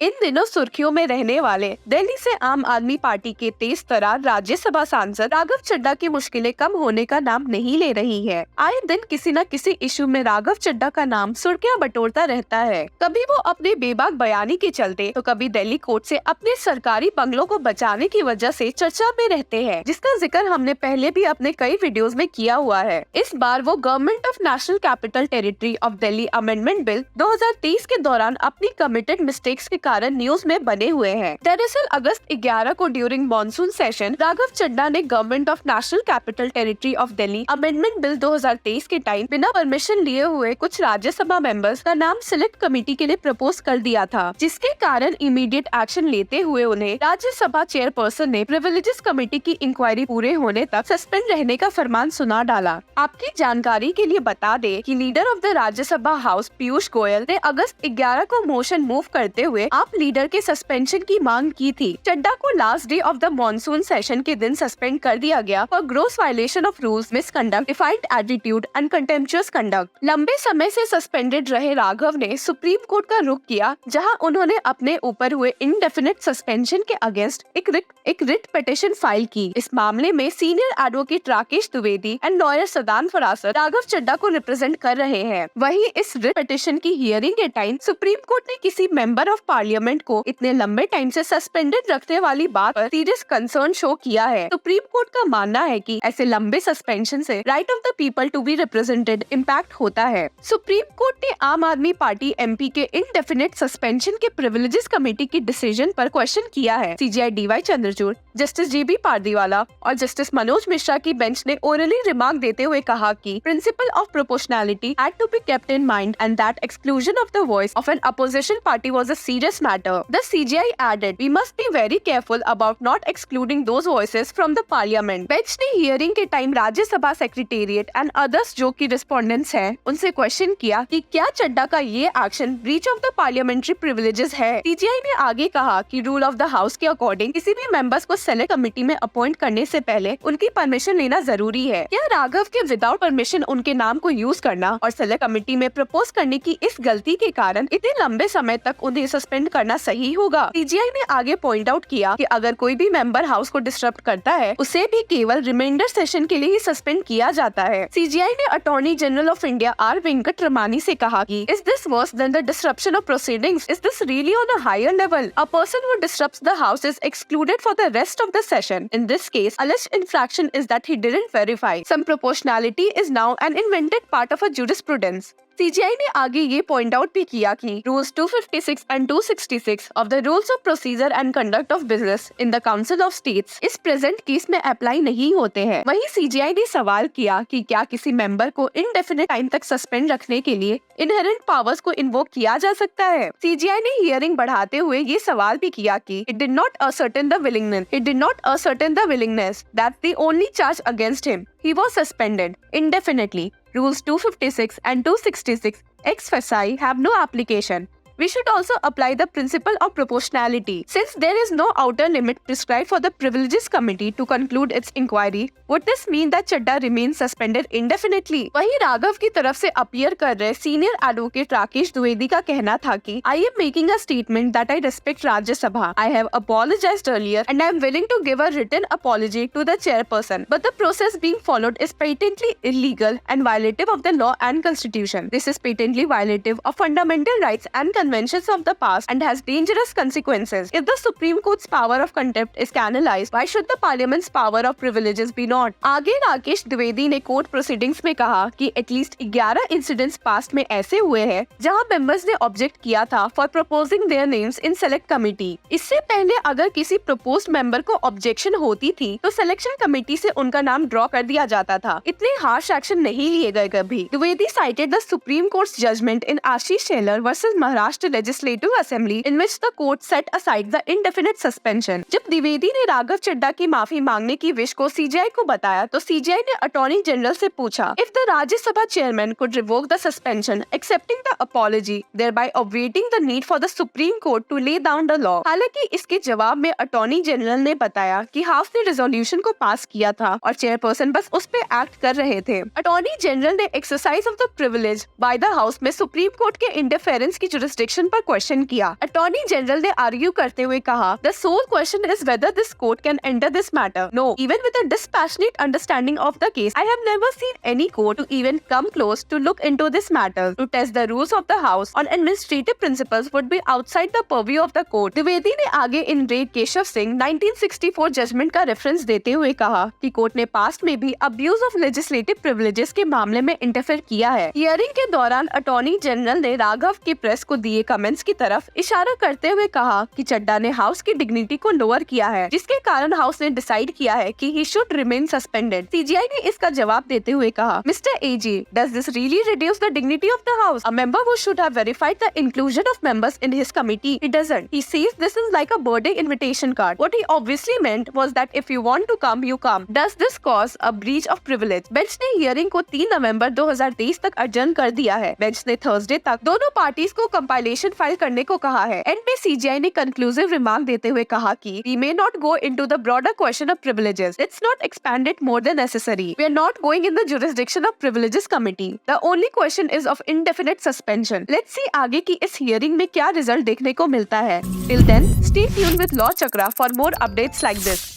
इन दिनों सुर्खियों में रहने वाले दिल्ली से आम आदमी पार्टी के तेज तर्रार राज्यसभा सांसद राघव चड्ढा की मुश्किलें कम होने का नाम नहीं ले रही है। आए दिन किसी न किसी इशू में राघव चड्ढा का नाम सुर्खियां बटोरता रहता है। कभी वो अपने बेबाक बयानी के चलते तो कभी दिल्ली कोर्ट से अपने सरकारी बंगलों को बचाने की वजह से चर्चा में रहते हैं, जिसका जिक्र हमने पहले भी अपने कई वीडियोस में किया हुआ है। इस बार वो government of National Capital Territory of Delhi Amendment Bill 2023 के दौरान अपनी कमिटेड मिस्टेक्स के कारण न्यूज में बने हुए हैं। दरअसल अगस्त 11 को during monsoon session Raghav Chadha ने Government of National Capital Territory of Delhi Amendment Bill 2023 के टाइम बिना परमिशन लिए हुए कुछ राज्यसभा मेंबर्स का नाम सिलेक्ट कमेटी के लिए प्रपोज कर दिया था, जिसके कारण इमीडिएट एक्शन लेते हुए उन्हें राज्यसभा चेयरपर्सन ने प्रिविलेजेस कमेटी की इंक्वायरी पूरे होने तक सस्पेंड रहने का फरमान सुना डाला। आपकी जानकारी के लिए बता दें कि leader of the Rajya Sabha house Piyush Goyal ने अगस्त 11 को मोशन मूव करते हुए आप लीडर के सस्पेंशन की मांग की थी। चड्ढा को last day of the monsoon session के दिन सस्पेंड कर दिया गया for gross violation of rules, misconduct, defiant attitude and contemptuous conduct. लंबे समय से सस्पेंडेड रहे राघव ने सुप्रीम कोर्ट का रुख किया, जहां उन्होंने अपने ऊपर हुए इनडेफिनिट सस्पेंशन के अगेंस्ट एक रिट पिटीशन फाइल की। इस मामले में senior advocate Rakesh Dwivedi and lawyer Sadan Farasat Raghav Chadha को रिप्रेजेंट कर रहे हैं। वहीं इस रिट पिटीशन की हियरिंग के टाइम सुप्रीम कोर्ट ने किसी मेंबर ऑफ पार्लियामेंट को इतने लंबे टाइम से सस्पेंडेड रखने वाली बात पर सीरियस कंसर्न शो किया है। सुप्रीम कोर्ट का मानना है कि ऐसे लंबे सस्पेंशन से right of the people to be represented impact होता है। सुप्रीम कोर्ट ने आम आदमी पार्टी एमपी के इनडेफिनिट सस्पेंशन के प्रिविलेजेस कमेटी की डिसीजन पर क्वेश्चन किया है। CJI DY Chandrachud, justice JB Pardiwala और जस्टिस मनोज मिश्रा की बेंच ने ओरली रिमार्क देते हुए कहा कि principle of proportionality had to be kept in mind and that exclusion of the voice of an opposition party was a serious matter. The CJI added, "We must be very careful about not excluding those voices from the parliament." Bench ने hearing के time Rajya Sabha secretariat and others जो की respondents हैं, उनसे question किया कि क्या चड्ढा का ये action breach of the parliamentary privileges है। सीजीआई ने आगे कहा कि रूल ऑफ द हाउस के अकॉर्डिंग किसी भी मेंबर्स को सेलेक्ट कमेटी में अपॉइंट करने से पहले उनकी परमिशन लेना जरूरी है। क्या राघव के विदाउट परमिशन उनके नाम को यूज करना और सेलेक्ट कमेटी में प्रपोज करने की इस गलती के कारण इतने लंबे समय तक उन्हें सस्पेंड करना सही होगा। सीजीआई ने आगे पॉइंट आउट किया कि अगर कोई भी मेंबर हाउस को डिस्टर्ब करता है, उसे भी केवल रिमाइंडर सेशन के लिए ही सस्पेंड किया जाता है। सीजीआई ने attorney general of India R Venkataramani से कहा कि is this worse than the disruption of proceedings? Is this really on a higher level? A person who disturbs the house is excluded for the rest of the session. In this case, alleged infraction is that he didn't verify. Some proportionality is now an invented part of a jurisprudence. CGI ने आगे ये point out भी किया कि rules 256 and 266 of the rules of procedure and conduct of business in the council of states इस present case में apply नहीं होते हैं। वहीं सीजीआई ने सवाल किया कि क्या किसी मेंबर को इनडेफिनिट टाइम तक सस्पेंड रखने के लिए इनहेरेंट पावर्स को इन्वोक किया जा सकता है। सीजीआई ने हियरिंग बढ़ाते हुए ये सवाल भी किया कि it did not ascertain the willingness that the only charge against him he was suspended indefinitely. Rules 256 and 266 ex facie have no application. We should also apply the principle of proportionality. Since there is no outer limit prescribed for the Privileges Committee to conclude its inquiry, would this mean that Chadha remains suspended indefinitely? वहीं राघव की तरफ से appear कर रहे senior advocate Rakesh Dwivedi का कहना था कि I am making a statement that I respect Rajya Sabha. I have apologized earlier and I am willing to give a written apology to the chairperson. But the process being followed is patently illegal and violative of the law and constitution. This is patently violative of fundamental rights and conventions of the past and has dangerous consequences. If the Supreme Court's power of contempt is canalized, why should the Parliament's power of privileges be not? आगे राकेश द्विवेदी ने court proceedings में कहा कि at least 11 incidents past में ऐसे हुए हैं जहां मेंबर्स ने ऑब्जेक्ट किया था for proposing their names in select committee. इससे पहले अगर किसी प्रपोज्ड मेंबर को ऑब्जेक्शन होती थी तो सिलेक्शन कमेटी से उनका नाम ड्रॉ कर दिया जाता था। इतने हार्श एक्शन नहीं लिए गए कभी। Dwivedi cited the supreme court's judgment in Ashish Shelar versus Maharashtra legislative assembly in which the court set aside the indefinite suspension. जब द्विवेदी ने राघव चड्ढा की माफी मांगने की विश को सीजीआई को बताया तो सीजीआई ने अटॉर्नी जनरल से पूछा if the Rajya Sabha chairman could revoke the suspension accepting the apology thereby obviating the need for the Supreme Court to lay down the law। हालांकि इसके जवाब में अटॉर्नी जनरल ने बताया कि हाउस ने रेजोल्यूशन को पास किया था और चेयरपर्सन बस उस पे एक्ट कर रहे थे। अटॉर्नी जनरल ने exercise of the privilege by the house में सुप्रीम कोर्ट के इंटरफेरेंस की जुरिस्डिक्शन जुरिस्डिक्शन पर क्वेश्चन किया। अटॉर्नी जनरल ने आर्ग्यू करते हुए कहा, the sole question is whether this court can enter this matter. No, even with a dispassionate understanding of the case, I have never seen any court to even come close to look into this matter. To test the rules of the House on administrative principles would be outside the purview of the court. Dwivedi ने आगे in re Keshav Singh 1964 judgment का reference देते हुए कहा कि court ने past में भी अब्यूज ऑफ लेजिस्लेटिव प्रिविलेजेस के मामले में इंटरफेयर किया है। हियरिंग के दौरान अटॉर्नी जनरल ने राघव की प्रेस को दिए कमेंट्स की तरफ इशारा करते हुए कहा कि चड्डा ने हाउस की डिग्निटी को लोअर किया है, जिसके कारण हाउस ने डिसाइड किया है कि he should remain suspended. CGI ने इसका जवाब देते हुए कहा, mister AG, does this really reduce the dignity of the house? A member who should have verified the inclusion of members in his committee, he doesn't. He says this is like a birthday invitation card. What he obviously meant was that if you want to come, you come. Does this cause a breach of privilege? Bench ने hearing को 3 नवंबर 2023 तक अडजर्न कर दिया है। Bench ने Thursday तक दोनों parties को कंपाइलेशन फाइल करने को कहा है। एंड में सीजीआई ने कंक्लूसिव रिमार्क देते हुए कहा कि we may not go into the broader question of privileges. Let's not expand it more than necessary. We are not going in the jurisdiction of privileges committee. The only question is of indefinite suspension. Let's see आगे की इस hearing में क्या result देखने को मिलता है। Till then, stay tuned with Law Chakra for more updates like this.